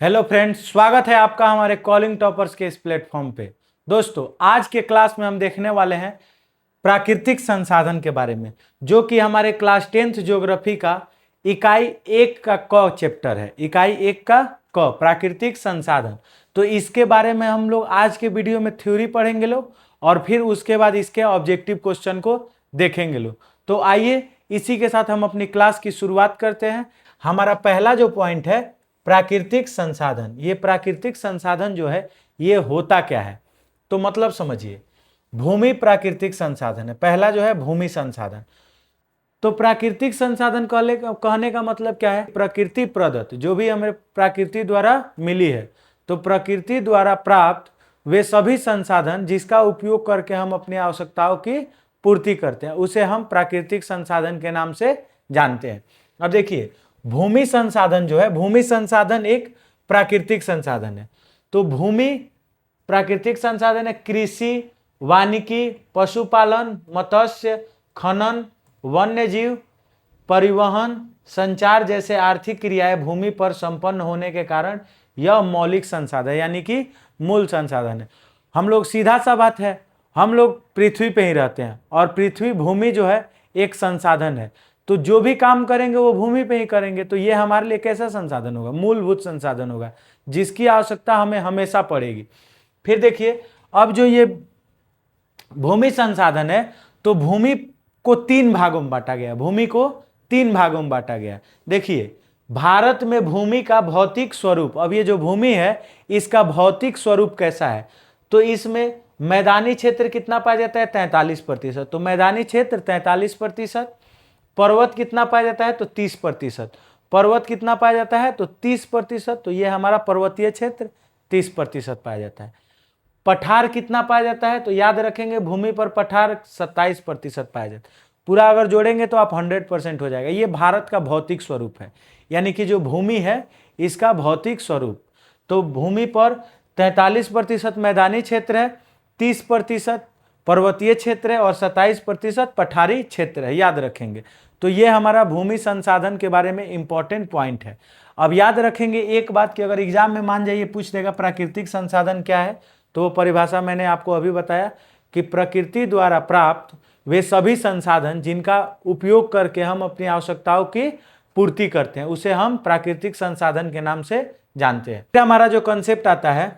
Hello friends, स्वागत है आपका हमारे कॉलिंग टॉपर्स के इस प्लेटफॉर्म पे। दोस्तों, आज के क्लास में हम देखने वाले हैं प्राकृतिक संसाधन के बारे में, जो कि हमारे क्लास 10th ज्योग्राफी का इकाई 1 का क चैप्टर है। इकाई 1 का क प्राकृतिक संसाधन। तो इसके बारे में हम लोग आज के वीडियो में थ्योरी पढ़ेंगे लोग, और फिर उसके बाद इसके ऑब्जेक्टिव क्वेश्चन को देखेंगे लोग। तो आइए इसी के साथ हम अपनी क्लास की शुरुआत करते हैं। हमारा पहला जो पॉइंट है प्राकृतिक संसाधन। ये प्राकृतिक संसाधन जो है ये होता क्या है, तो मतलब समझिए, भूमि प्राकृतिक संसाधन है। पहला जो है भूमि संसाधन। तो प्राकृतिक संसाधन कहने का मतलब क्या है? प्रकृति प्रदत्त, जो भी हमें प्रकृति द्वारा मिली है, तो प्रकृति द्वारा प्राप्त वे सभी संसाधन जिसका उपयोग करके हम अपनी आवश्यकताओं की पूर्ति करते हैं, उसे हम प्राकृतिक संसाधन के नाम से जानते हैं। अब देखिए, भूमि संसाधन जो है, भूमि संसाधन एक प्राकृतिक संसाधन है। तो भूमि प्राकृतिक संसाधन है कृषि, वानिकी, पशुपालन, मत्स्य, खनन, वन्य जीव, परिवहन, संचार जैसे आर्थिक क्रियाएं भूमि पर संपन्न होने के कारण यह मौलिक संसाधन यानी कि मूल संसाधन है। हम लोग, सीधा सा बात है, हम लोग पृथ्वी पे ही रहते हैं और पृथ्वी भूमि जो है एक संसाधन है। तो जो भी काम करेंगे वो भूमि पे ही करेंगे। तो ये हमारे लिए कैसा संसाधन होगा? मूलभूत संसाधन होगा, जिसकी आवश्यकता हमें हमेशा पड़ेगी। फिर देखिए, अब जो ये भूमि संसाधन है, तो भूमि को 3 भागों में बांटा गया। भूमि को 3 भागों में बांटा गया। देखिए, भारत में भूमि का भौतिक स्वरूप, अब ये जो भूमि है इसका भौतिक स्वरूप कैसा है? तो इसमें मैदानी क्षेत्र कितना पाया जाता है? 43%। तो मैदानी क्षेत्र 43%। पर्वत कितना पाया जाता है? तो 30%। पर्वत कितना पाया जाता है? तो 30%। तो ये हमारा पर्वतीय क्षेत्र 30% पाया जाता है। पठार कितना पाया जाता है? तो याद रखेंगे, भूमि पर पठार 27% पाया जाता है। पूरा अगर जोड़ेंगे तो आप 100% हो जाएगा। ये भारत का भौतिक स्वरूप है, यानी कि जो भूमि है इसका भौतिक स्वरूप। तो भूमि पर 43% मैदानी क्षेत्र है, 30% पर्वतीय क्षेत्र है और 27% पठारी क्षेत्र है, याद रखेंगे। तो ये हमारा भूमि संसाधन के बारे में इंपॉर्टेंट पॉइंट है। अब याद रखेंगे एक बात कि अगर एग्जाम में मान जाइए पूछ देगा प्राकृतिक संसाधन क्या है, तो वो परिभाषा मैंने आपको अभी बताया कि प्रकृति द्वारा प्राप्त वे सभी संसाधन जिनका उपयोग करके हम अपनी आवश्यकताओं की पूर्ति करते हैं, उसे हम प्राकृतिक संसाधन के नाम से जानते हैं। फिर हमारा जो कॉन्सेप्ट आता है,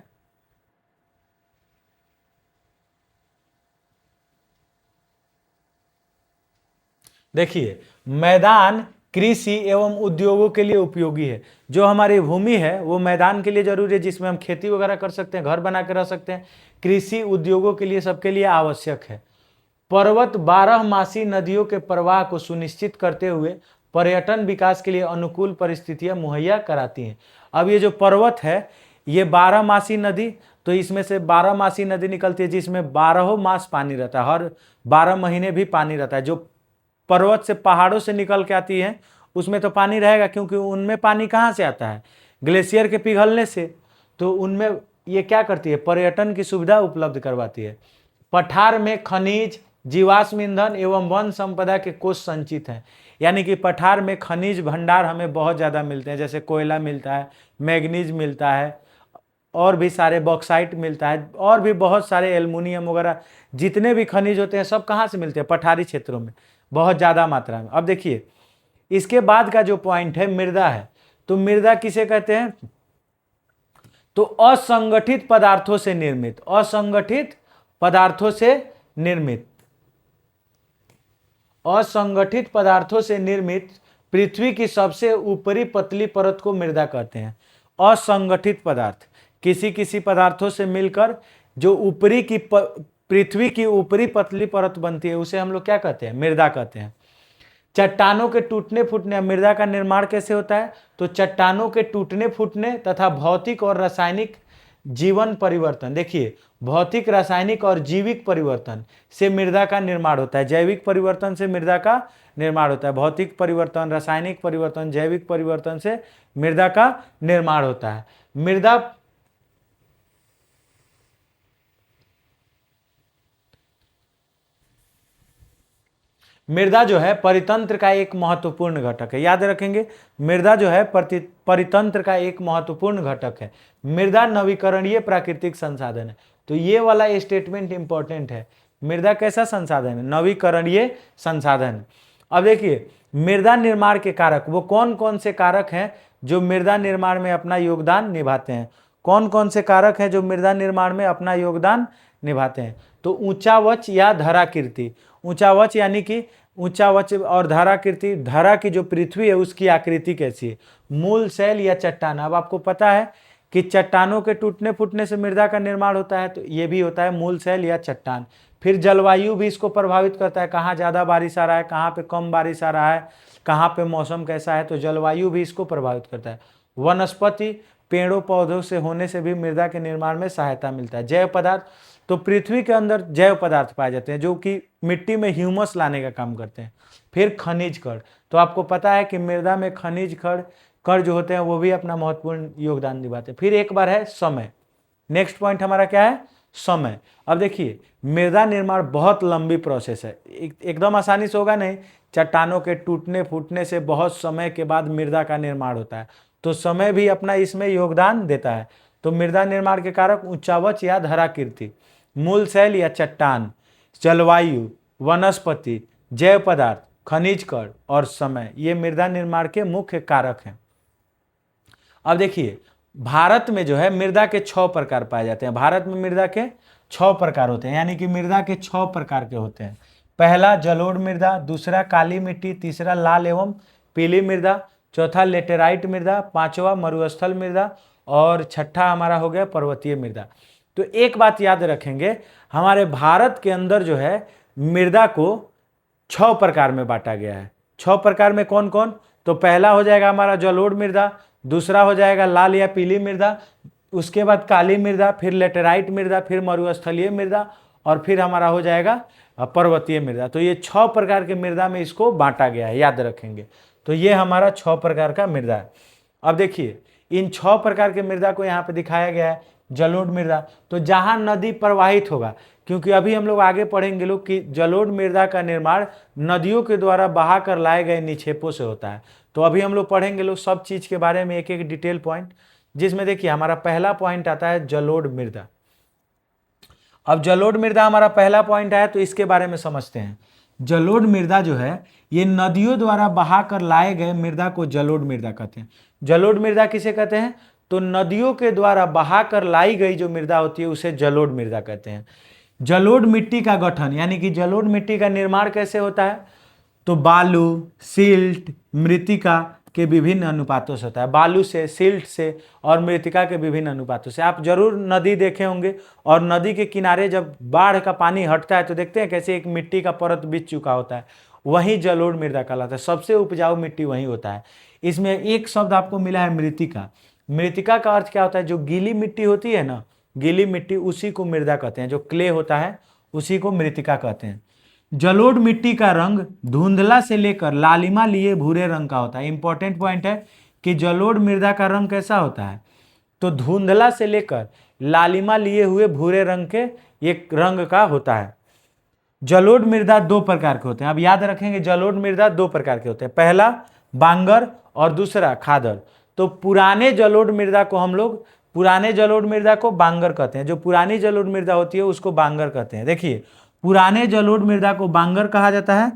देखिए, मैदान कृषि एवं उद्योगों के लिए उपयोगी है। जो हमारी भूमि है वो मैदान के लिए जरूरी है, जिसमें हम खेती वगैरह कर सकते हैं, घर बना के रह सकते हैं। कृषि उद्योगों के लिए, सबके लिए आवश्यक है। पर्वत 12 मासी नदियों के प्रवाह को सुनिश्चित करते हुए पर्यटन विकास के लिए अनुकूल परिस्थितियां मुहैया कराती हैं। अब ये जो पर्वत है ये 12 मासी नदी, तो इसमें से 12 मासी नदी निकलती है जिसमें 12 मास पानी रहता है, हर 12 महीने भी पानी रहता है। जो पर्वत से, पहाड़ों से निकल के आती है उसमें तो पानी रहेगा, क्योंकि उनमें पानी कहाँ से आता है? ग्लेशियर के पिघलने से। तो उनमें ये क्या करती है? पर्यटन की सुविधा उपलब्ध करवाती है। पठार में खनिज, जीवाश्म ईंधन एवं वन संपदा के कोष संचित हैं, यानी कि पठार में खनिज भंडार हमें बहुत ज़्यादा मिलते हैं, जैसे कोयला मिलता है, मैग्नीज मिलता है, और भी सारे बॉक्साइट मिलता है, और भी बहुत सारे एल्युमिनियम वगैरह, जितने भी खनिज होते हैं सब कहाँ से मिलते हैं? पठारी क्षेत्रों में बहुत ज़्यादा मात्रा में। अब देखिए, इसके बाद का जो पॉइंट है मृदा है। तो मृदा किसे कहते हैं? तो असंगठित पदार्थों से निर्मित, असंगठित पदार्थों से निर्मित, असंगठित पदार्थों से निर्मित पृथ्वी की सबसे ऊपरी पतली परत को मृदा कहते हैं। असंगठित पदार्थ, किसी किसी पदार्थों से मिलकर जो ऊपरी की पृथ्वी की ऊपरी पतली परत बनती है, उसे हम लोग क्या कहते हैं? मृदा कहते हैं। चट्टानों के टूटने फूटने, मृदा का निर्माण कैसे होता है? तो चट्टानों के टूटने फूटने तथा भौतिक और रासायनिक जीवन परिवर्तन, देखिए, भौतिक, रासायनिक और जैविक परिवर्तन से मृदा का निर्माण होता है। जैविक परिवर्तन से मृदा का निर्माण होता है, भौतिक परिवर्तन, रासायनिक परिवर्तन, जैविक परिवर्तन से मृदा का निर्माण होता है। मृदा जो है परितंत्र का एक महत्वपूर्ण घटक है। याद रखेंगे, मृदा जो है परितंत्र का एक महत्वपूर्ण घटक है। मृदा नवीकरणीय प्राकृतिक संसाधन है। तो ये वाला स्टेटमेंट इंपॉर्टेंट है। मृदा कैसा संसाधन है? नवीकरणीय संसाधन। अब देखिए, मृदा निर्माण के कारक वो कौन कौन से कारक हैं जो मृदा निर्माण में अपना योगदान निभाते हैं? कौन कौन से कारक हैं जो मृदा निर्माण में अपना योगदान निभाते हैं? तो ऊंचावच या धराकृति। ऊंचावच यानी कि ऊंचावच और धराकृति, धरा की जो पृथ्वी है उसकी आकृति कैसी है? मूल, शैल या चट्टान। अब आपको पता है कि चट्टानों के टूटने फूटने से मृदा का निर्माण होता है, तो ये भी होता है मूल, शैल या चट्टान। फिर जलवायु भी इसको प्रभावित करता है, कहाँ ज़्यादा बारिश आ रहा है, कहाँ पे कम बारिश आ रहा है, कहाँ पे मौसम कैसा है, तो जलवायु भी इसको प्रभावित करता है। वनस्पति, पेड़ों पौधों से होने से भी मृदा के निर्माण में सहायता मिलता है। जैव पदार्थ, तो पृथ्वी के अंदर जैव पदार्थ पाए जाते हैं जो कि मिट्टी में ह्यूमस लाने का काम करते हैं। फिर खनिज कण, तो आपको पता है कि मृदा में खनिज कण जो होते हैं वो भी अपना महत्वपूर्ण योगदान निभाते हैं। फिर एक बार है समय। नेक्स्ट पॉइंट हमारा क्या है? समय। अब देखिए, मृदा निर्माण बहुत लंबी प्रोसेस है, एकदम आसानी से होगा नहीं। चट्टानों के टूटने फूटने से बहुत समय के बाद मृदा का निर्माण होता है, तो समय भी अपना इसमें योगदान देता है। तो मृदा निर्माण के कारक ऊंचावच या धराकृति, मूल, शैल या चट्टान, जलवायु, वनस्पति, जैव पदार्थ, खनिज कण और समय, ये मृदा निर्माण के मुख्य कारक हैं। अब देखिए, भारत में जो है मृदा के 6 प्रकार पाए जाते हैं। भारत में मृदा के 6 प्रकार होते हैं, यानी कि मृदा के 6 प्रकार के होते हैं। पहला जलोढ़ मृदा, दूसरा काली मिट्टी, तीसरा लाल एवं पीली मृदा, चौथा लेटेराइट मृदा, पांचवा मरुस्थल मृदा और छठा हमारा हो गया पर्वतीय मृदा। तो एक बात याद रखेंगे, हमारे भारत के अंदर जो है मृदा को 6 प्रकार में बांटा गया है। 6 प्रकार में कौन कौन? तो पहला हो जाएगा हमारा जलोढ़ मृदा, दूसरा हो जाएगा लाल या पीली मृदा, उसके बाद काली मृदा, फिर लेटेराइट मृदा, फिर मरुस्थलीय मृदा और फिर हमारा हो जाएगा पर्वतीय मृदा। तो ये 6 प्रकार के मृदा में इसको बांटा गया है, याद रखेंगे। तो ये हमारा 6 प्रकार का मृदा है। अब देखिए, इन 6 प्रकार के मृदा को यहाँ पे दिखाया गया है। जलोढ़ मृदा, तो जहाँ नदी प्रवाहित होगा, क्योंकि अभी हम लोग आगे पढ़ेंगे लोग कि जलोढ़ मृदा का निर्माण नदियों के द्वारा बहा कर लाए गए निक्षेपों से होता है। तो अभी हम लोग पढ़ेंगे लोग सब चीज के बारे में एक एक डिटेल पॉइंट, जिसमें देखिए हमारा पहला पॉइंट आता है जलोढ़ मृदा। अब जलोढ़ मृदा हमारा पहला पॉइंट आया, तो इसके बारे में समझते हैं। जलोढ़ मृदा जो है ये नदियों द्वारा बहा कर लाए गए मृदा को जलोढ़ मृदा कहते हैं। जलोढ़ मृदा किसे कहते हैं? तो नदियों के द्वारा बहा कर लाई गई जो मृदा होती है उसे जलोढ़ मृदा कहते हैं। जलोढ़ मिट्टी का गठन, यानी कि जलोढ़ मिट्टी का निर्माण कैसे होता है? तो बालू, सिल्ट, मृत्तिका के विभिन्न अनुपातों से होता है। बालू से, सिल्ट से और मृत्तिका के विभिन्न अनुपातों से। आप जरूर नदी देखे होंगे, और नदी के किनारे जब बाढ़ का पानी हटता है तो देखते हैं कैसे एक मिट्टी का परत बिछ चुका होता है, वही जलोढ़ मृदा कहलाता है। सबसे उपजाऊ मिट्टी वही होता है। इसमें एक शब्द आपको मिला है मृत्तिका। मृत्तिका का अर्थ क्या होता है? जो गीली मिट्टी होती है ना, गीली मिट्टी, उसी को मृदा कहते हैं। जो क्ले होता है उसी को मृत्तिका कहते हैं। जलोढ़ मिट्टी का रंग धुंधला से लेकर लालिमा लिए भूरे रंग का होता है। इंपॉर्टेंट पॉइंट है कि जलोढ़ मृदा का रंग कैसा होता है? तो धुंधला से लेकर लालिमा लिए हुए भूरे रंग के एक रंग का होता है। जलोढ़ मृदा 2 प्रकार के होते हैं। अब याद रखेंगे, जलोढ़ मृदा 2 प्रकार के होते हैं। पहला बांगर और दूसरा खादर। तो पुराने जलोढ़ मृदा को हम लोग, पुराने जलोढ़ मृदा को बांगर कहते हैं। जो पुरानी जलोढ़ मृदा होती है उसको बांगर कहते हैं। देखिए, पुराने जलोढ़ मृदा को बांगर कहा जाता है।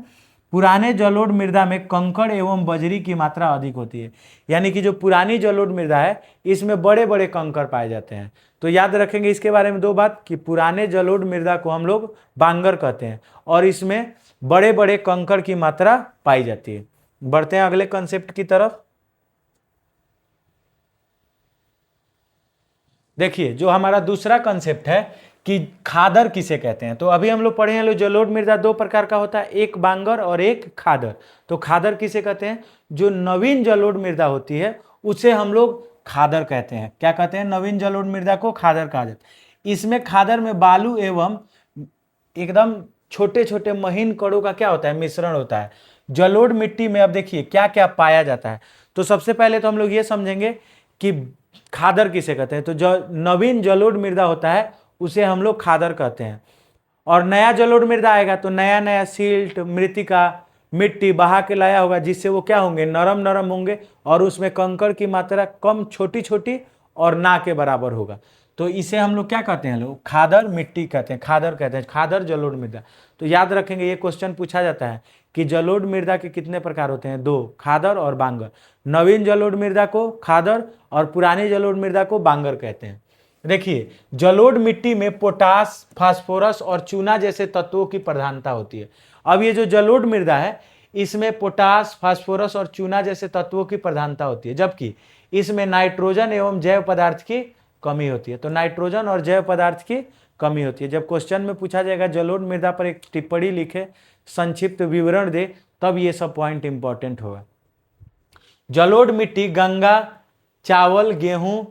पुराने जलोढ़ मृदा में कंकड़ एवं बजरी की मात्रा अधिक होती है, यानी कि जो पुरानी जलोढ़ मृदा है इसमें बड़े बड़े कंकड़ पाए जाते हैं। तो याद रखेंगे इसके बारे में 2 बात, कि पुराने जलोढ़ मृदा को हम लोग बांगर कहते हैं और इसमें बड़े बड़े कंकड़ की मात्रा पाई जाती है। बढ़ते हैं अगले कंसेप्ट की तरफ। देखिए, जो हमारा दूसरा कंसेप्ट है कि खादर किसे कहते हैं। तो अभी हम लोग पढ़े हैं लोग जलोढ़ मृदा 2 प्रकार का होता है, एक बांगर और एक खादर। तो खादर किसे कहते हैं? जो नवीन जलोढ़ मृदा होती है उसे हम लोग खादर कहते हैं। क्या कहते हैं? नवीन जलोढ़ मृदा को खादर कहा जाता है। इसमें खादर में बालू एवं एकदम छोटे छोटे महीन कणों का क्या होता है? मिश्रण होता है। जलोढ़ मिट्टी में अब देखिए क्या क्या पाया जाता है। तो सबसे पहले तो हम लोग ये समझेंगे कि खादर किसे कहते हैं। तो जो नवीन जलोढ़ मृदा होता है उसे हम लोग खादर कहते हैं। और नया जलोढ़ मृदा आएगा तो नया नया सिल्ट, मृत्तिका, मिट्टी बहा के लाया होगा, जिससे वो क्या होंगे, नरम नरम होंगे और उसमें कंकड़ की मात्रा कम, छोटी छोटी और ना के बराबर होगा। तो इसे हम लोग क्या कहते हैं, लोग खादर मिट्टी कहते हैं, खादर कहते हैं, खादर जलोढ़ मृदा। तो याद रखेंगे, ये क्वेश्चन पूछा जाता है कि जलोढ़ मृदा के कितने प्रकार होते हैं, 2, खादर और बांगर। नवीन जलोढ़ मृदा को खादर और पुरानी जलोढ़ मृदा को बांगर कहते हैं। देखिए, जलोढ़ मिट्टी में पोटास, फास्फोरस और चूना जैसे तत्वों की प्रधानता होती है। अब ये जो जलोढ़ मृदा है, इसमें पोटास, फास्फोरस और चूना जैसे तत्वों की प्रधानता होती है, जबकि इसमें नाइट्रोजन एवं जैव पदार्थ की कमी होती है। तो नाइट्रोजन और जैव पदार्थ की कमी होती है। जब क्वेश्चन में पूछा जाएगा जलोढ़ मृदा पर एक टिप्पणी लिखे, संक्षिप्त विवरण दे, तब ये सब पॉइंट इंपॉर्टेंट होगा। जलोढ़ मिट्टी गंगा, चावल, गेहूं,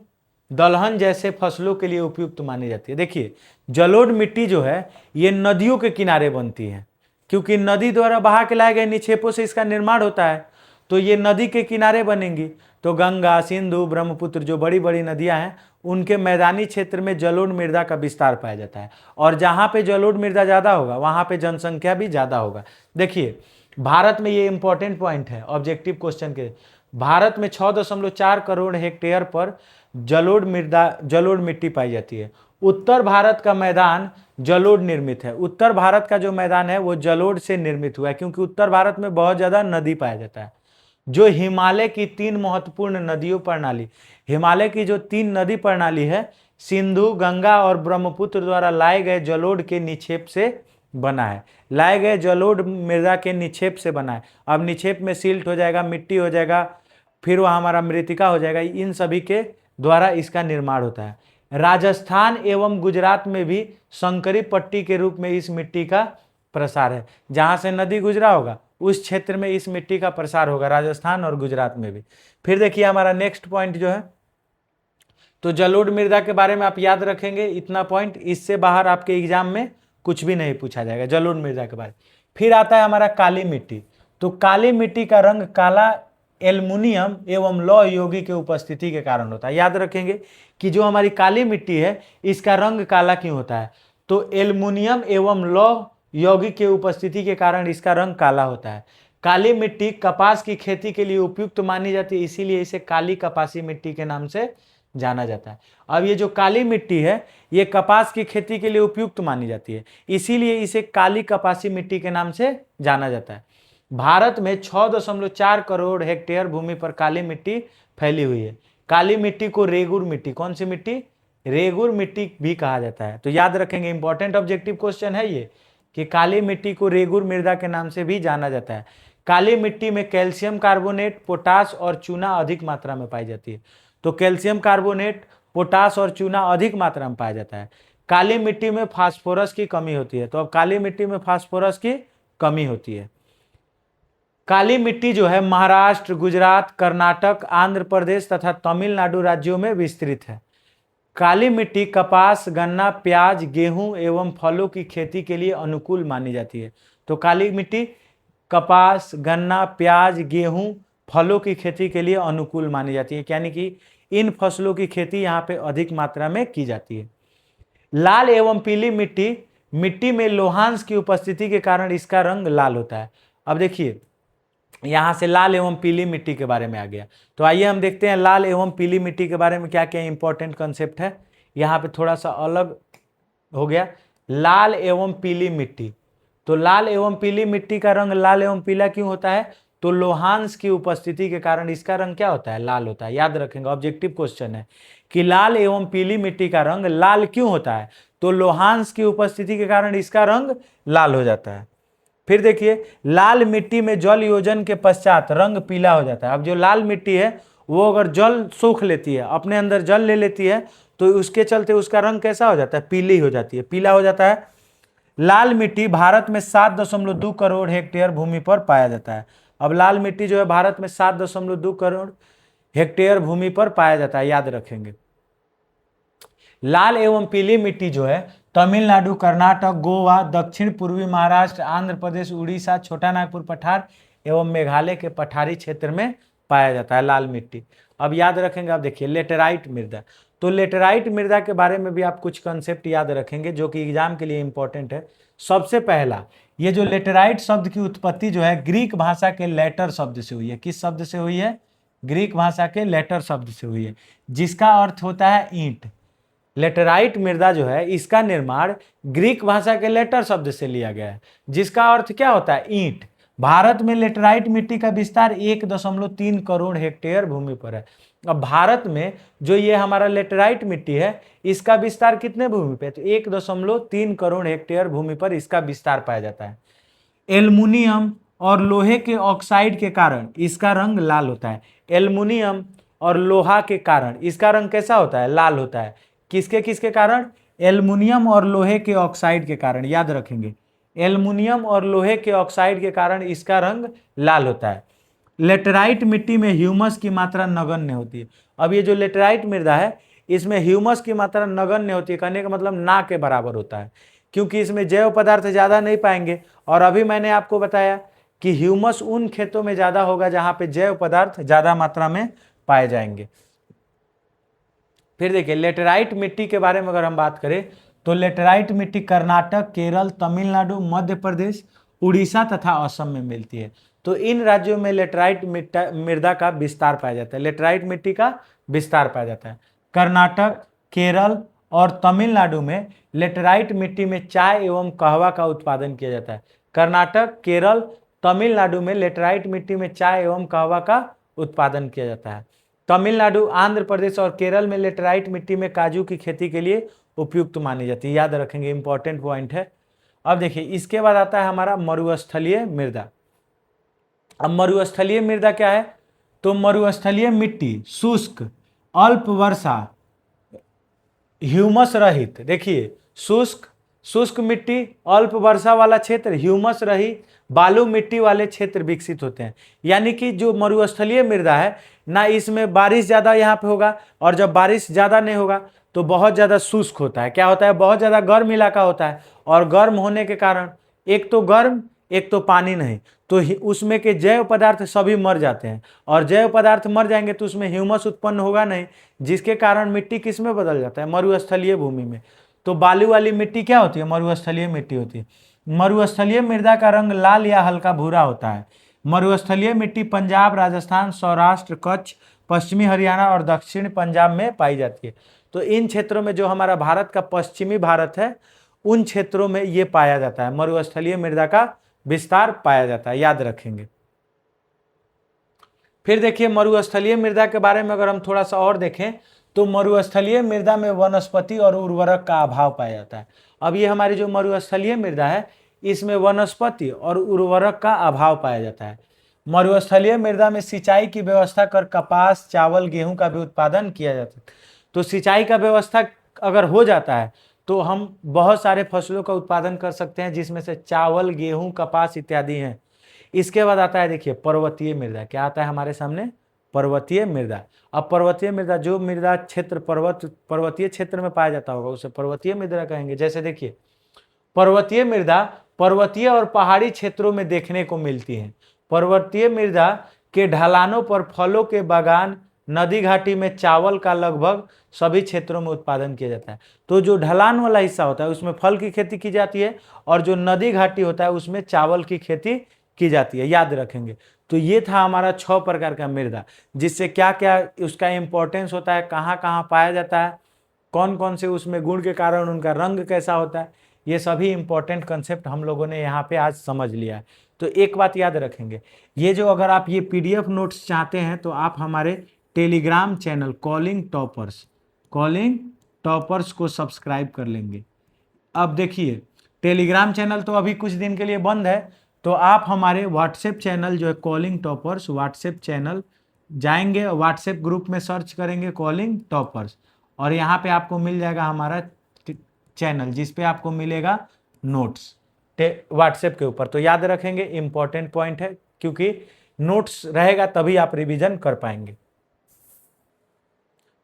दलहन जैसे फसलों के लिए उपयुक्त मानी जाती है। देखिए, जलोढ़ मिट्टी जो है ये नदियों के किनारे बनती है, क्योंकि नदी द्वारा बहा के लाए गए निक्षेपों से इसका निर्माण होता है। तो ये नदी के किनारे बनेंगी। तो गंगा, सिंधु, ब्रह्मपुत्र जो बड़ी बड़ी नदियां हैं, उनके मैदानी क्षेत्र में जलोढ़ मृदा का विस्तार पाया जाता है। और जहां पे जलोढ़ मृदा ज़्यादा होगा वहां पे जनसंख्या भी ज़्यादा होगा। देखिए, भारत में ये इंपॉर्टेंट पॉइंट है ऑब्जेक्टिव क्वेश्चन के, भारत में 6.4 करोड़ हेक्टेयर पर जलोढ़ मिट्टी पाई जाती है। उत्तर भारत का मैदान जलोढ़ निर्मित है। उत्तर भारत का जो मैदान है वो जलोढ़ से निर्मित हुआ है, क्योंकि उत्तर भारत में बहुत ज़्यादा नदी पाया जाता है। जो हिमालय की 3 महत्वपूर्ण नदियों प्रणाली, हिमालय की जो 3 नदी प्रणाली है, सिंधु, गंगा और ब्रह्मपुत्र द्वारा लाए गए जलोढ़ के निक्षेप से बना है। लाए गए जलोढ़ मृदा के निक्षेप से बना है। अब निक्षेप में सिल्ट हो जाएगा, मिट्टी हो जाएगा, फिर वह हमारा मृतिका हो जाएगा, इन सभी के द्वारा इसका निर्माण होता है। राजस्थान एवं गुजरात में भी संकरी पट्टी के रूप में इस मिट्टी का प्रसार है। जहां से नदी गुजरा होगा उस क्षेत्र में इस मिट्टी का प्रसार होगा, राजस्थान और गुजरात में भी। फिर देखिए हमारा नेक्स्ट पॉइंट जो है, तो जलोढ़ मृदा के बारे में आप याद रखेंगे इतना पॉइंट, इससे बाहर आपके एग्जाम में कुछ भी नहीं पूछा जाएगा जलोढ़ मृदा के बारे में। फिर आता है हमारा काली मिट्टी। तो काली मिट्टी का रंग काला एल्युमिनियम एवं लौह यौगिक की उपस्थिति के कारण होता है। याद रखेंगे कि जो हमारी काली मिट्टी है इसका रंग काला क्यों होता है, तो एल्युमिनियम एवं लौह यौगिक के उपस्थिति के कारण इसका रंग काला होता है। काली मिट्टी कपास की खेती के लिए उपयुक्त मानी जाती है, इसीलिए इसे काली कपासी मिट्टी के नाम से जाना जाता है। अब ये जो काली मिट्टी है ये कपास की खेती के लिए उपयुक्त मानी जाती है, इसीलिए इसे काली कपासी मिट्टी के नाम से जाना जाता है। भारत में 6.4 करोड़ हेक्टेयर भूमि पर काली मिट्टी फैली हुई है। काली मिट्टी को रेगुर मिट्टी, कौन सी मिट्टी, रेगुर मिट्टी भी कहा जाता है। तो याद रखेंगे इंपॉर्टेंट ऑब्जेक्टिव क्वेश्चन है ये कि काली मिट्टी को रेगुर मृदा के नाम से भी जाना जाता है। काली मिट्टी में कैल्शियम कार्बोनेट, पोटास और चूना अधिक मात्रा में पाई जाती है। तो कैल्शियम कार्बोनेट, पोटास और चूना अधिक मात्रा में पाया जाता है। काली मिट्टी में फास्फोरस की कमी होती है। तो अब काली मिट्टी में फास्फोरस की कमी होती है। काली मिट्टी जो है महाराष्ट्र, गुजरात, कर्नाटक, आंध्र प्रदेश तथा तमिलनाडु राज्यों में विस्तृत है। काली मिट्टी कपास, गन्ना, प्याज, गेहूं एवं फलों की खेती के लिए अनुकूल मानी जाती है। तो काली मिट्टी कपास, गन्ना, प्याज, गेहूं, फलों की खेती के लिए अनुकूल मानी जाती है, यानी कि इन फसलों की खेती यहाँ पे अधिक मात्रा में की जाती है। लाल एवं पीली मिट्टी, मिट्टी में लोहांश की उपस्थिति के कारण इसका रंग लाल होता है। अब देखिए यहाँ से लाल एवं पीली मिट्टी के बारे में आ गया, तो आइए हम देखते हैं लाल एवं पीली मिट्टी के बारे में क्या क्या इंपॉर्टेंट कंसेप्ट है। यहाँ पे थोड़ा सा अलग हो गया, लाल एवं पीली मिट्टी। तो लाल एवं पीली मिट्टी का रंग लाल एवं पीला क्यों होता है, तो लोहांश की उपस्थिति के कारण इसका रंग क्या होता है, लाल होता है। याद रखेंगे ऑब्जेक्टिव क्वेश्चन है कि लाल एवं पीली मिट्टी का रंग लाल क्यों होता है, तो लोहांश की उपस्थिति के कारण इसका रंग लाल हो जाता है। फिर देखिए लाल मिट्टी में जल योजन के पश्चात रंग पीला हो जाता है। अब जो लाल मिट्टी है वो अगर जल सोख लेती है, अपने अंदर जल ले लेती है, तो उसके चलते उसका रंग कैसा हो जाता है, पीली हो जाती है, पीला हो जाता है। लाल मिट्टी भारत में 7.2 करोड़ हेक्टेयर भूमि पर पाया जाता है। अब लाल मिट्टी जो है भारत में 7.2 करोड़ हेक्टेयर भूमि पर पाया जाता है, याद रखेंगे। लाल एवं पीली मिट्टी जो है तमिलनाडु, कर्नाटक, गोवा, दक्षिण पूर्वी महाराष्ट्र, आंध्र प्रदेश, उड़ीसा, छोटा नागपुर पठार एवं मेघालय के पठारी क्षेत्र में पाया जाता है लाल मिट्टी। अब याद रखेंगे, अब देखिए लेटेराइट मृदा, तो लेटेराइट मृदा के बारे में भी आप कुछ कंसेप्ट याद रखेंगे जो कि एग्जाम के लिए इंपॉर्टेंट है। सबसे पहला, ये जो लेटेराइट शब्द की उत्पत्ति जो है ग्रीक भाषा के लेटर शब्द से हुई है। किस शब्द से हुई है? ग्रीक भाषा के लेटर शब्द से हुई है, जिसका अर्थ होता है ईंट। लेटेराइट मृदा जो है इसका निर्माण ग्रीक भाषा के लेटर शब्द से लिया गया है, जिसका अर्थ क्या होता है? ईंट। भारत में लेटेराइट मिट्टी का विस्तार 1.3 करोड़ हेक्टेयर भूमि पर है। अब भारत में जो ये हमारा लेटेराइट मिट्टी है इसका विस्तार कितने भूमि पे? तो 1.3 करोड़ हेक्टेयर भूमि पर इसका विस्तार पाया जाता है। एल्युमिनियम और लोहे के ऑक्साइड के कारण इसका रंग लाल होता है। एल्युमिनियम और लोहा के कारण इसका रंग कैसा होता है? लाल होता है। किसके किसके कारण? एल्युमिनियम और लोहे के ऑक्साइड के कारण, याद रखेंगे, एल्युमिनियम और लोहे के ऑक्साइड के कारण इसका रंग लाल होता है। लेटेराइट मिट्टी में ह्यूमस की मात्रा नगण्य होती है। अब ये जो लेटेराइट मृदा है इसमें ह्यूमस की मात्रा नगण्य होती है, कहने का मतलब ना के बराबर होता है, क्योंकि इसमें जैव पदार्थ ज़्यादा नहीं पाएंगे। और अभी मैंने आपको बताया कि ह्यूमस उन खेतों में ज़्यादा होगा जहाँ पे जैव पदार्थ ज़्यादा मात्रा में पाए जाएंगे। फिर देखिए लेटेराइट मिट्टी के बारे में अगर हम बात करें तो लेटेराइट मिट्टी कर्नाटक, केरल, तमिलनाडु, मध्य प्रदेश, उड़ीसा तथा असम में मिलती है। तो इन राज्यों में लेटेराइट मृदा का विस्तार पाया जाता है, लेटेराइट मिट्टी का विस्तार पाया जाता है। कर्नाटक, केरल और तमिलनाडु में लेटेराइट मिट्टी में चाय एवं कहवा का उत्पादन किया जाता है। कर्नाटक, केरल, तमिलनाडु में लेटेराइट मिट्टी में चाय एवं कहवा का उत्पादन किया जाता है। तमिलनाडु, आंध्र प्रदेश और केरल में लेटेराइट मिट्टी में काजू की खेती के लिए उपयुक्त मानी जाती है। याद रखेंगे, इंपॉर्टेंट पॉइंट है। अब देखिए इसके बाद आता है हमारा मरुस्थलीय मृदा। अब मरुस्थलीय मृदा क्या है? तो मरुस्थलीय मिट्टी शुष्क, अल्प वर्षा, ह्यूमस रहित, देखिए शुष्क मिट्टी, अल्प वर्षा वाला क्षेत्र, ह्यूमस रहित बालू मिट्टी वाले क्षेत्र विकसित होते हैं। यानी कि जो मरुस्थलीय मृदा है ना, इसमें बारिश ज़्यादा यहाँ पे होगा, और जब बारिश ज़्यादा नहीं होगा तो बहुत ज़्यादा शुष्क होता है। क्या होता है? बहुत ज़्यादा गर्म इलाका होता है, और गर्म होने के कारण एक तो गर्म एक तो पानी नहीं, तो उसमें के जैव पदार्थ सभी मर जाते हैं, और जैव पदार्थ मर जाएंगे तो उसमें ह्यूमस उत्पन्न होगा नहीं, जिसके कारण मिट्टी किस में बदल जाता है? मरुस्थलीय भूमि में। तो बालू वाली मिट्टी क्या होती है? मरुस्थलीय मिट्टी होती है। मरुस्थलीय मृदा का रंग लाल या हल्का भूरा होता है। मरुस्थलीय मिट्टी पंजाब, राजस्थान, सौराष्ट्र, कच्छ, पश्चिमी हरियाणा और दक्षिण पंजाब में पाई जाती है। तो इन क्षेत्रों में, जो हमारा भारत का पश्चिमी भारत है, उन क्षेत्रों में ये पाया जाता है, मरुस्थलीय मृदा का विस्तार पाया जाता है, याद रखेंगे। फिर देखिए मरुस्थलीय मृदा के बारे में अगर हम थोड़ा सा और देखें तो मरुस्थलीय मृदा में वनस्पति और उर्वरक का अभाव पाया जाता है। अब ये हमारी जो मरुस्थलीय मृदा है इसमें वनस्पति और उर्वरक का अभाव पाया जाता है। मरुस्थलीय मृदा में सिंचाई की व्यवस्था कर कपास, चावल, गेहूं का भी उत्पादन किया जाता है। तो सिंचाई का व्यवस्था अगर हो जाता है तो हम बहुत सारे फसलों का उत्पादन कर सकते हैं, जिसमें से चावल, गेहूं, कपास इत्यादि हैं। इसके बाद आता है देखिए पर्वतीय मृदा। क्या आता है हमारे सामने? पर्वतीय मृदा। अब पर्वतीय मृदा, जो मृदा क्षेत्र पर्वतीय क्षेत्र में पाया जाता होगा उसे पर्वतीय मृदा कहेंगे। जैसे देखिए पर्वतीय मृदा पर्वतीय और पहाड़ी क्षेत्रों में देखने को मिलती है। पर्वतीय मृदा के ढलानों पर फलों के बागान, नदी घाटी में चावल का लगभग सभी क्षेत्रों में उत्पादन किया जाता है। तो जो ढलान वाला हिस्सा होता है उसमें फल की खेती की जाती है, और जो नदी घाटी होता है उसमें चावल की खेती की जाती है, याद रखेंगे। तो ये था हमारा 6 प्रकार का मृदा, जिससे क्या क्या उसका इंपॉर्टेंस होता है, कहाँ कहाँ पाया जाता है, कौन कौन से उसमें गुण के कारण उनका रंग कैसा होता है, ये सभी इंपॉर्टेंट कंसेप्ट हम लोगों ने यहाँ पे आज समझ लिया है। तो एक बात याद रखेंगे, ये जो अगर आप ये PDF नोट्स चाहते हैं तो आप हमारे टेलीग्राम चैनल कॉलिंग टॉपर्स को सब्सक्राइब कर लेंगे। अब देखिए टेलीग्राम चैनल तो अभी कुछ दिन के लिए बंद है, तो आप हमारे व्हाट्सएप चैनल जो है कॉलिंग टॉपर्स व्हाट्सएप चैनल जाएंगे, व्हाट्सएप ग्रुप में सर्च करेंगे कॉलिंग टॉपर्स, और यहाँ पे आपको मिल जाएगा हमारा चैनल, जिस पे आपको मिलेगा नोट्स व्हाट्सएप के ऊपर। तो याद रखेंगे, इंपॉर्टेंट पॉइंट है, क्योंकि नोट्स रहेगा तभी आप रिवीजन कर पाएंगे।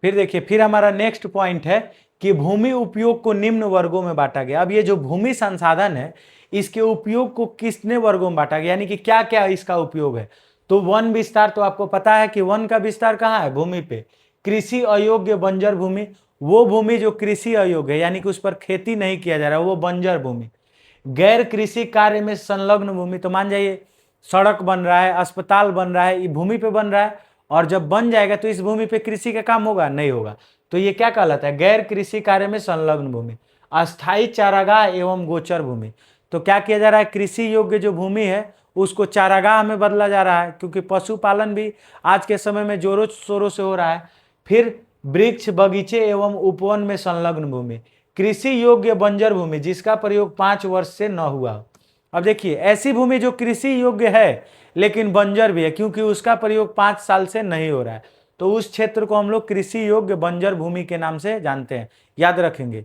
फिर देखिए, फिर हमारा नेक्स्ट पॉइंट है कि भूमि उपयोग को निम्न वर्गों में बांटा गया। अब ये जो भूमि संसाधन है इसके उपयोग को कितने वर्गों में बांटा गया, यानी कि क्या क्या इसका उपयोग है। तो वन विस्तार, तो आपको पता है कि वन का विस्तार कहाँ है? भूमि पे। कृषि अयोग्य बंजर भूमि, वो भूमि जो कृषि अयोग्य है, यानी कि उस पर खेती नहीं किया जा रहा है, वो बंजर भूमि। गैर कृषि कार्य में संलग्न भूमि, तो मान जाइए सड़क बन रहा है, अस्पताल बन रहा है, ये भूमि पे बन रहा है, और जब बन जाएगा तो इस भूमि पे कृषि का काम होगा? नहीं होगा। तो ये क्या कहलाता है? गैर कृषि कार्य में संलग्न भूमि। अस्थायी चारागाह एवं गोचर भूमि, तो क्या किया जा रहा है? कृषि योग्य जो भूमि है उसको चारागाह में बदला जा रहा है, क्योंकि पशुपालन भी आज के समय में जोरों शोरों से हो रहा है। फिर वृक्ष बगीचे एवं उपवन में संलग्न भूमि, कृषि योग्य बंजर भूमि जिसका प्रयोग 5 वर्ष से न हुआ। अब देखिए, ऐसी भूमि जो कृषि योग्य है लेकिन बंजर भी है, क्योंकि उसका प्रयोग 5 साल से नहीं हो रहा है, तो उस क्षेत्र को हम लोग कृषि योग्य बंजर भूमि के नाम से जानते हैं। याद रखेंगे,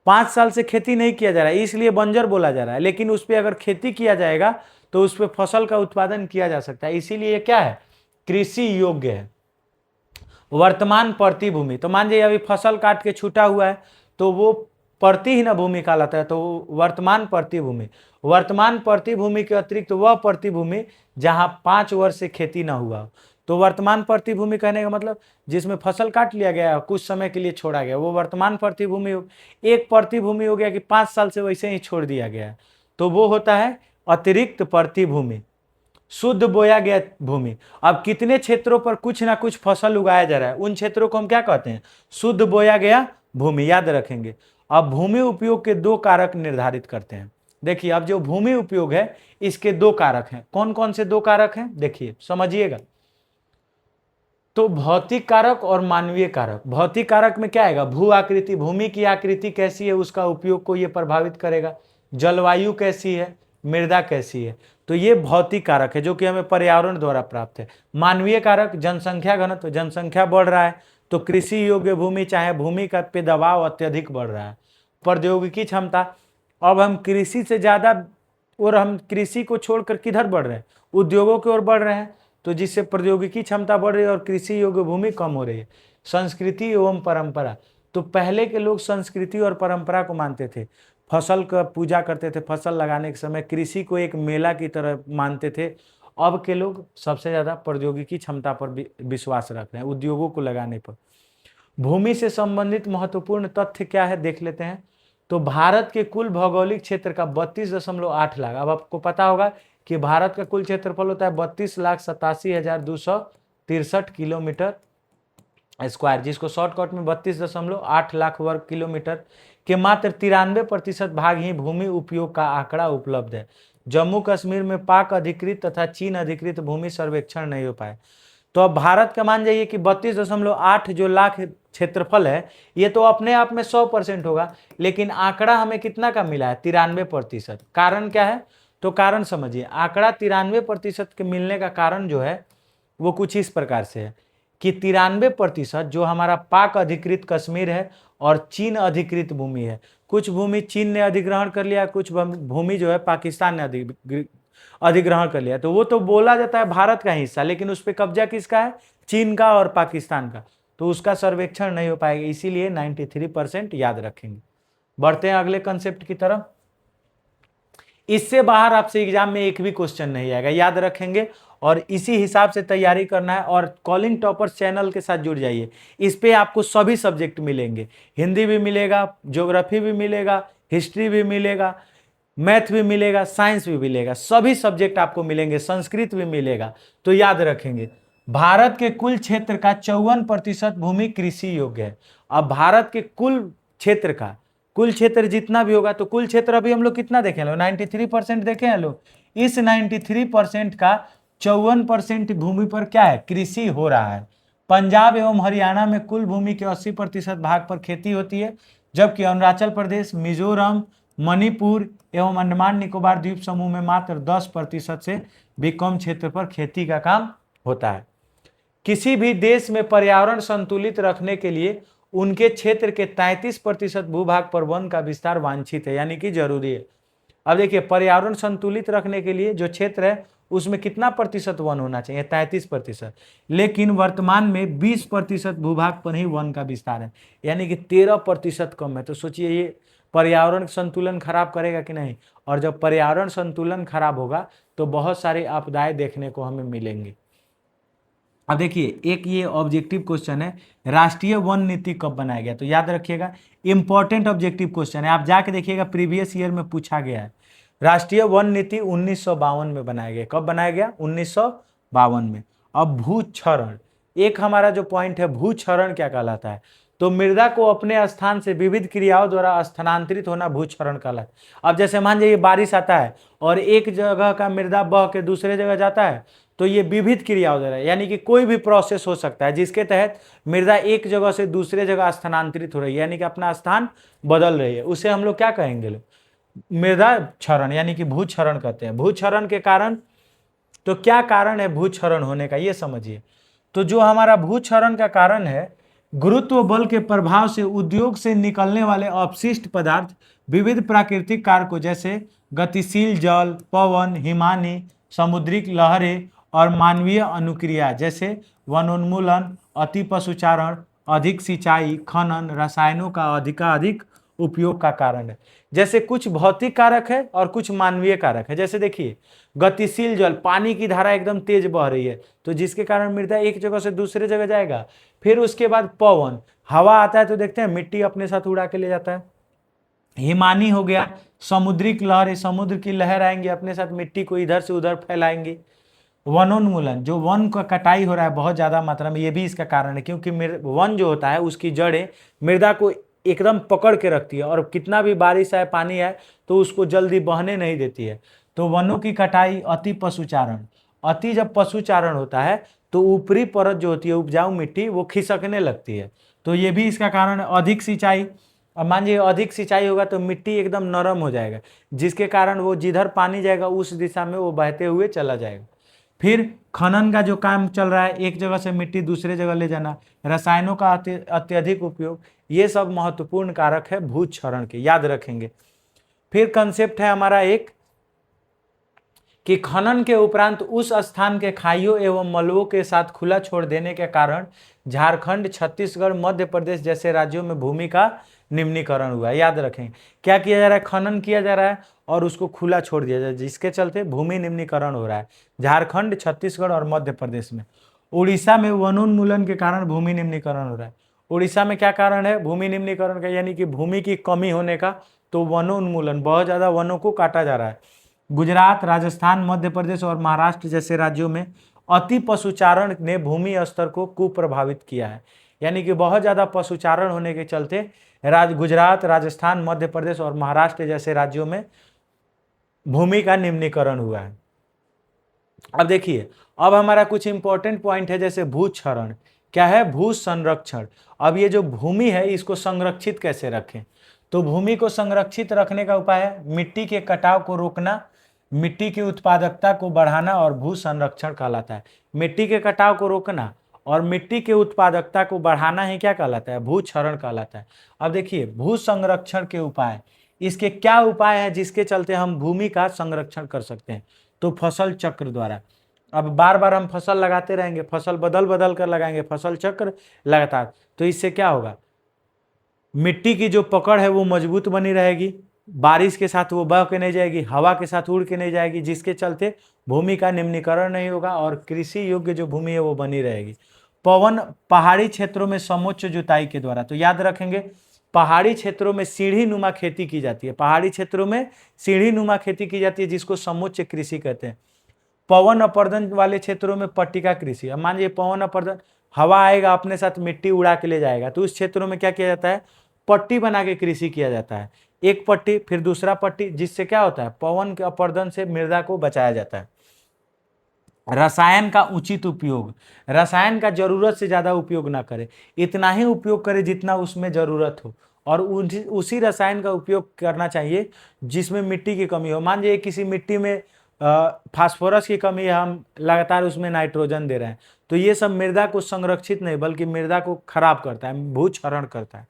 5 साल से खेती नहीं किया जा रहा है इसलिए बंजर बोला जा रहा है, लेकिन उस पर अगर खेती किया जाएगा तो उस पर फसल का उत्पादन किया जा सकता है, इसीलिए ये क्या है? कृषि योग्य है। वर्तमान परती भूमि, तो मान जाइए अभी फसल काट के छूटा हुआ है तो वो परतीहीन भूमि कहलाता है, तो वर्तमान परती भूमि। वर्तमान परती भूमि के अतिरिक्त वह परती भूमि जहां 5 वर्ष से खेती न हुआ हो, तो वर्तमान परती भूमि कहने का मतलब जिसमें फसल काट लिया गया, कुछ समय के लिए छोड़ा गया, वो वर्तमान परती भूमि हो। एक परती भूमि हो गया कि 5 साल से वैसे ही छोड़ दिया गया है, तो वो होता है अतिरिक्त परती भूमि। शुद्ध बोया गया भूमि, अब कितने क्षेत्रों पर कुछ ना कुछ फसल उगाया जा रहा है, उन क्षेत्रों को हम क्या कहते हैं? शुद्ध बोया गया भूमि। याद रखेंगे। अब भूमि उपयोग के 2 कारक निर्धारित करते हैं। देखिए, अब जो भूमि उपयोग है इसके 2 कारक हैं। कौन कौन से 2 कारक हैं? देखिए समझिएगा। तो भौतिक कारक और मानवीय कारक। भौतिक कारक में क्या आएगा? भू आकृति, भूमि की आकृति कैसी है उसका उपयोग को ये प्रभावित करेगा। जलवायु कैसी है, मृदा कैसी है, तो ये भौतिक कारक है जो कि हमें पर्यावरण द्वारा प्राप्त है। मानवीय कारक, जनसंख्या घनत्व, जनसंख्या बढ़ रहा है तो कृषि योग्य भूमि चाहे भूमि का पे दबाव अत्यधिक बढ़ रहा है। प्रौद्योगिकी क्षमता, अब हम कृषि से ज्यादा, और हम कृषि को छोड़कर किधर बढ़ रहे हैं? उद्योगों की ओर बढ़ रहे हैं, तो जिससे प्रौद्योगिकी क्षमता बढ़ रही है और कृषि योग्य भूमि कम हो रही है। संस्कृति एवं परंपरा, तो पहले के लोग संस्कृति और परंपरा को मानते थे, फसल का पूजा करते थे, फसल लगाने के समय कृषि को एक मेला की तरह मानते थे। अब के लोग सबसे ज्यादा प्रौद्योगिकी क्षमता पर विश्वास रख रहे हैं, उद्योगों को लगाने पर। भूमि से संबंधित महत्वपूर्ण तथ्य क्या है देख लेते हैं। तो भारत के कुल भौगोलिक क्षेत्र का 32.8 लाख, अब आपको पता होगा कि भारत का कुल क्षेत्रफल होता है 32,87,263 किलोमीटर स्क्वायर, जिसको शॉर्टकट में 32.8 लाख वर्ग किलोमीटर के मात्र 93% भाग ही भूमि उपयोग का आंकड़ा उपलब्ध है। जम्मू कश्मीर में पाक अधिकृत तथा चीन अधिकृत भूमि सर्वेक्षण नहीं हो पाए। तो अब भारत का मान जाइए कि 32.8 जो लाख क्षेत्रफल है, ये तो अपने आप में 100% होगा, लेकिन आंकड़ा हमें कितना का मिला है? 93%। कारण क्या है? तो कारण समझिए, आंकड़ा 93% के मिलने का कारण जो है वो कुछ इस प्रकार से है कि 93% जो हमारा पाक अधिकृत कश्मीर है और चीन अधिकृत भूमि है। कुछ भूमि चीन ने अधिग्रहण कर लिया, कुछ भूमि जो है पाकिस्तान ने अधिग्रहण कर लिया, तो वो तो बोला जाता है भारत का हिस्सा, लेकिन उस पर कब्जा किसका है? चीन का और पाकिस्तान का, तो उसका सर्वेक्षण नहीं हो पाएगा, इसीलिए 93% याद रखेंगे। बढ़ते हैं अगले कंसेप्ट की तरफ। इससे बाहर आपसे एग्जाम में एक भी क्वेश्चन नहीं आएगा, याद रखेंगे, और इसी हिसाब से तैयारी करना है। और कॉलिंग टॉपर्स चैनल के साथ जुड़ जाइए, इस पे आपको सभी सब्जेक्ट मिलेंगे, हिंदी भी मिलेगा, ज्योग्राफी भी मिलेगा, हिस्ट्री भी मिलेगा, मैथ भी मिलेगा, साइंस भी मिलेगा, सभी सब्जेक्ट आपको मिलेंगे, संस्कृत भी मिलेगा। तो याद रखेंगे, भारत के कुल क्षेत्र का 54% भूमि कृषि योग्य है। अब भारत के कुल क्षेत्र का, कुल क्षेत्र जितना भी होगा, तो कुल क्षेत्र अभी हम लोग कितना देखे हैं? 93% देखे हैं लोग। इस 93% का 54% भूमि पर क्या है? कृषि हो रहा है। पंजाब एवं हरियाणा में कुल भूमि के 80% भाग पर खेती होती है, जबकि अरुणाचल प्रदेश, मिजोरम, मणिपुर एवं अंडमान निकोबार द्वीप समूह में मात्र 10% से भी कम क्षेत्र पर खेती का काम होता है। किसी भी देश में पर्यावरण संतुलित रखने के लिए उनके क्षेत्र के 33% भूभाग पर वन का विस्तार वांछित है, यानी कि जरूरी है। अब देखिए, पर्यावरण संतुलित रखने के लिए जो क्षेत्र है उसमें कितना प्रतिशत वन होना चाहिए, 33%। लेकिन वर्तमान में 20% भूभाग पर ही वन का विस्तार है, यानी कि 13% कम है। तो सोचिए ये पर्यावरण संतुलन खराब करेगा कि नहीं। और जब पर्यावरण संतुलन खराब होगा तो बहुत सारी आपदाएं देखने को हमें मिलेंगी। अब देखिए एक ये ऑब्जेक्टिव क्वेश्चन है, राष्ट्रीय वन नीति कब बनाया गया। तो याद रखिएगा इंपॉर्टेंट ऑब्जेक्टिव क्वेश्चन है, आप जाके देखिएगा प्रीवियस ईयर में पूछा गया है। राष्ट्रीय वन नीति 1952 में बनाया गया। कब बनाया गया, 1952 में। अब भूक्षरण, एक हमारा जो पॉइंट है, भूक्षरण क्या कहलाता है। तो मृदा को अपने स्थान से विविध क्रियाओं द्वारा स्थानांतरित होना भूक्षरण कहलाता है। अब जैसे मान लीजिए बारिश आता है और एक जगह का मृदा बह के दूसरे जगह जाता है, तो ये विविध क्रियाओं द्वारा, यानी कि कोई भी प्रोसेस हो सकता है जिसके तहत मृदा एक जगह से दूसरे जगह स्थानांतरित हो रही है, यानी कि अपना स्थान बदल रही है, उसे हम लोग क्या कहेंगे, मृदा क्षरण, यानी कि भूक्षरण कहते हैं। भूक्षरण के कारण, तो क्या कारण है भूक्षरण होने का, ये समझिए। तो जो हमारा भूक्षरण का कारण है, गुरुत्व बल के प्रभाव से उद्योग से निकलने वाले अपशिष्ट पदार्थ, विविध प्राकृतिक कारकों जैसे गतिशील जल, पवन, हिमानी, समुद्रिक लहरें और मानवीय अनुक्रिया जैसे वनोन्मूलन, अति पशुचारण, अधिक सिंचाई, खनन, रसायनों का अधिकाधिक उपयोग का कारण है। जैसे कुछ भौतिक कारक है और कुछ मानवीय कारक है। जैसे देखिए गतिशील जल, पानी की धारा एकदम तेज बह रही है, तो जिसके कारण मृदा एक जगह से दूसरे जगह जाएगा। फिर उसके बाद पवन, हवा आता है तो देखते हैं मिट्टी अपने साथ उड़ा के ले जाता है। हिमानी हो गया, समुद्रिक लहर, समुद्र की लहर आएंगी अपने साथ मिट्टी को इधर से उधर फैलाएंगे। वनोन्मूलन, जो वन का कटाई हो रहा है बहुत ज्यादा मात्रा में, ये भी इसका कारण है, क्योंकि वन जो होता है उसकी जड़ें मृदा को एकदम पकड़ के रखती है, और कितना भी बारिश आए, पानी आए, तो उसको जल्दी बहने नहीं देती है। तो वनों की कटाई, अति पशुचारण, अति जब पशुचारण होता है तो ऊपरी परत जो होती है उपजाऊ मिट्टी, वो खिसकने लगती है, तो ये भी इसका कारण है। अधिक सिंचाई, अब मान लीजिए अधिक सिंचाई होगा तो मिट्टी एकदम नरम हो जाएगा, जिसके कारण वो जिधर पानी जाएगा उस दिशा में वो बहते हुए चला जाएगा। फिर खनन का जो काम चल रहा है, एक जगह से मिट्टी दूसरे जगह ले जाना, रसायनों का अत्यधिक उपयोग, ये सब महत्वपूर्ण कारक है भूक्षरण के, याद रखेंगे। फिर कंसेप्ट है हमारा एक कि खनन के उपरांत उस स्थान के खाइयों एवं मलबों के साथ खुला छोड़ देने के कारण झारखंड, छत्तीसगढ़, मध्य प्रदेश जैसे राज्यों में भूमि का निम्नीकरण हुआ है। याद रखें क्या किया जा रहा है, खनन किया जा रहा है और उसको खुला छोड़ दिया जाए, जिसके चलते भूमि निम्नीकरण हो रहा है झारखंड, छत्तीसगढ़ और मध्य प्रदेश में। उड़ीसा में वनोन्मूलन के कारण भूमि निम्नीकरण हो रहा है। उड़ीसा में क्या कारण है भूमि निम्नीकरण का, यानी कि भूमि की कमी होने का, तो वनोन्मूलन, बहुत ज्यादा वनों को काटा जा रहा है। गुजरात, राजस्थान, मध्य प्रदेश और महाराष्ट्र जैसे राज्यों में अति पशुचारण ने भूमि स्तर को कुप्रभावित किया है, यानी कि बहुत ज्यादा पशुचारण होने के चलते गुजरात, राजस्थान, मध्य प्रदेश और महाराष्ट्र जैसे राज्यों में भूमि का निम्नीकरण हुआ है। अब देखिए अब हमारा कुछ इंपॉर्टेंट पॉइंट है, जैसे भूक्षरण क्या है, भू संरक्षण। अब ये जो भूमि है इसको संरक्षित कैसे रखें, तो भूमि को संरक्षित रखने का उपाय है मिट्टी के कटाव को रोकना, मिट्टी की उत्पादकता को बढ़ाना और भू संरक्षण कहलाता है। मिट्टी के कटाव को रोकना और मिट्टी के उत्पादकता को बढ़ाना ही क्या कहलाता है, भूक्षरण कहलाता है। अब देखिए भू संरक्षण के उपाय, इसके क्या उपाय है जिसके चलते हम भूमि का संरक्षण कर सकते हैं, तो फसल चक्र द्वारा। अब बार बार हम फसल लगाते रहेंगे, फसल बदल बदल कर लगाएंगे, फसल चक्र लगातार, तो इससे क्या होगा, मिट्टी की जो पकड़ है वो मजबूत बनी रहेगी, बारिश के साथ वो बह के नहीं जाएगी, हवा के साथ उड़ के नहीं जाएगी, जिसके चलते भूमि का निम्नीकरण नहीं होगा और कृषि योग्य जो भूमि है वो बनी रहेगी। पवन, पहाड़ी क्षेत्रों में समोच्च जुताई के द्वारा, तो याद रखेंगे पहाड़ी क्षेत्रों में सीढ़ी नुमा खेती की जाती है, पहाड़ी क्षेत्रों में सीढ़ी नुमा खेती की जाती है जिसको समोच्च कृषि कहते हैं। पवन अपर्दन वाले क्षेत्रों में पट्टिका कृषि, अब मान लीजिए पवन अपर्दन, हवा आएगा अपने साथ मिट्टी उड़ा के ले जाएगा, तो उस क्षेत्रों में क्या किया जाता है, पट्टी बना के कृषि किया जाता है, एक पट्टी फिर दूसरा पट्टी, जिससे क्या होता है पवन के अपर्दन से मृदा को बचाया जाता है। रसायन का उचित उपयोग, रसायन का जरूरत से ज्यादा उपयोग ना करें, इतना ही उपयोग करें जितना उसमें जरूरत हो, और उसी रसायन का उपयोग करना चाहिए जिसमें मिट्टी की कमी हो। मान लीजिए किसी मिट्टी में फास्फोरस की कमी है, हम लगातार उसमें नाइट्रोजन दे रहे हैं, तो ये सब मृदा को संरक्षित नहीं बल्कि मृदा को खराब करता है, भूक्षरण करता है।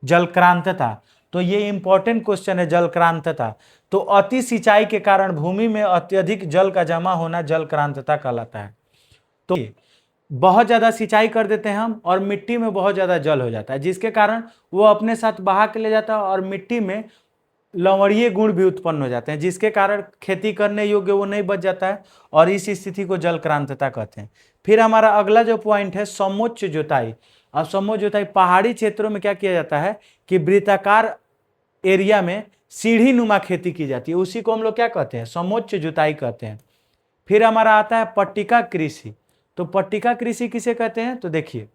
जलक्रांतता, तो ये इंपॉर्टेंट क्वेश्चन है जलक्रांतता। तो अति सिंचाई के कारण भूमि में अत्यधिक जल का जमा होना जलक्रांतता कहलाता है। तो बहुत ज्यादा सिंचाई कर देते हैं हम और मिट्टी में बहुत ज्यादा जल हो जाता है, जिसके कारण वो अपने साथ बहा के ले जाता है और मिट्टी में लवणीय गुण भी उत्पन्न हो जाते हैं, जिसके कारण खेती करने योग्य वो नहीं बच जाता है और इस स्थिति को जलक्रांतता कहते हैं। फिर हमारा अगला जो पॉइंट है समोच्च जुताई। अब समोच्च जुताई पहाड़ी क्षेत्रों में क्या किया जाता है कि वृत्ताकार एरिया में सीढ़ी नुमा खेती की जाती है, उसी को हम लोग क्या कहते हैं, समोच्च जुताई कहते हैं। फिर हमारा आता है पट्टिका कृषि। तो पट्टिका कृषि किसे कहते हैं, तो देखिए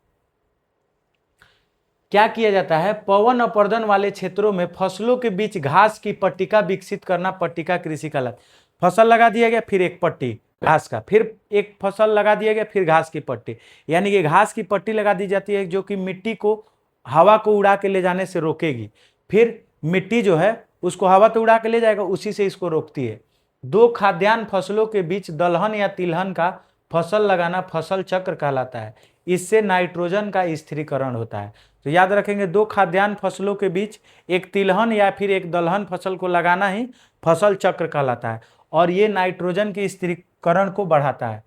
क्या किया जाता है, पवन अपर्दन वाले क्षेत्रों में फसलों के बीच घास की पट्टिका विकसित करना पट्टिका कृषि कहलाता है। फसल लगा दिया गया, फिर एक पट्टी घास का, फिर एक फसल लगा दिया गया, फिर घास की पट्टी, यानी कि घास की पट्टी लगा दी जाती है जो कि मिट्टी को हवा को उड़ा के ले जाने से रोकेगी। फिर मिट्टी जो है उसको हवा तो उड़ा के ले जाएगा, उसी से इसको रोकती है। दो खाद्यान्न फसलों के बीच दलहन या तिलहन का फसल लगाना फसल चक्र कहलाता है। इससे नाइट्रोजन का स्थिरीकरण होता है। तो याद रखेंगे, दो खाद्यान्न फसलों के बीच एक तिलहन या फिर एक दलहन फसल को लगाना ही फसल चक्र कहलाता है और ये नाइट्रोजन के स्थिरीकरण को बढ़ाता है।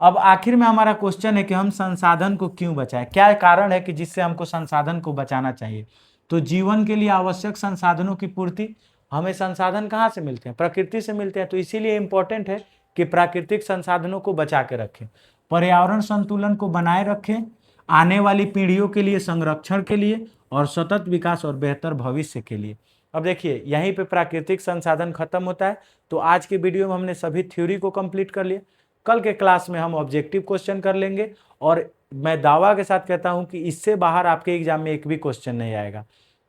अब आखिर में हमारा क्वेश्चन है कि हम संसाधन को क्यों बचाएं, क्या कारण है कि जिससे हमको संसाधन को बचाना चाहिए। तो जीवन के लिए आवश्यक संसाधनों की पूर्ति, हमें संसाधन कहाँ से मिलते हैं, प्रकृति से मिलते हैं। तो इसीलिए इंपॉर्टेंट है कि प्राकृतिक संसाधनों को बचा के रखें, पर्यावरण संतुलन को बनाए रखें, आने वाली पीढ़ियों के लिए संरक्षण के लिए और सतत विकास और बेहतर भविष्य के लिए। अब देखिए यहीं पे प्राकृतिक संसाधन खत्म होता है। तो आज के वीडियो में हमने सभी थ्योरी को कंप्लीट कर लिया। कल के क्लास में हम ऑब्जेक्टिव क्वेश्चन कर लेंगे और मैं दावा के साथ कहता हूं कि इससे बाहर आपके एग्जाम में एक भी क्वेश्चन नहीं आएगा।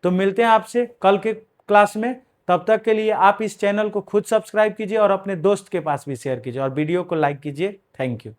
तो मिलते हैं आपसे कल के क्लास में। तब तक के लिए आप इस चैनल को खुद सब्सक्राइब कीजिए और अपने दोस्त के पास भी शेयर कीजिए और वीडियो को लाइक कीजिए। Thank you.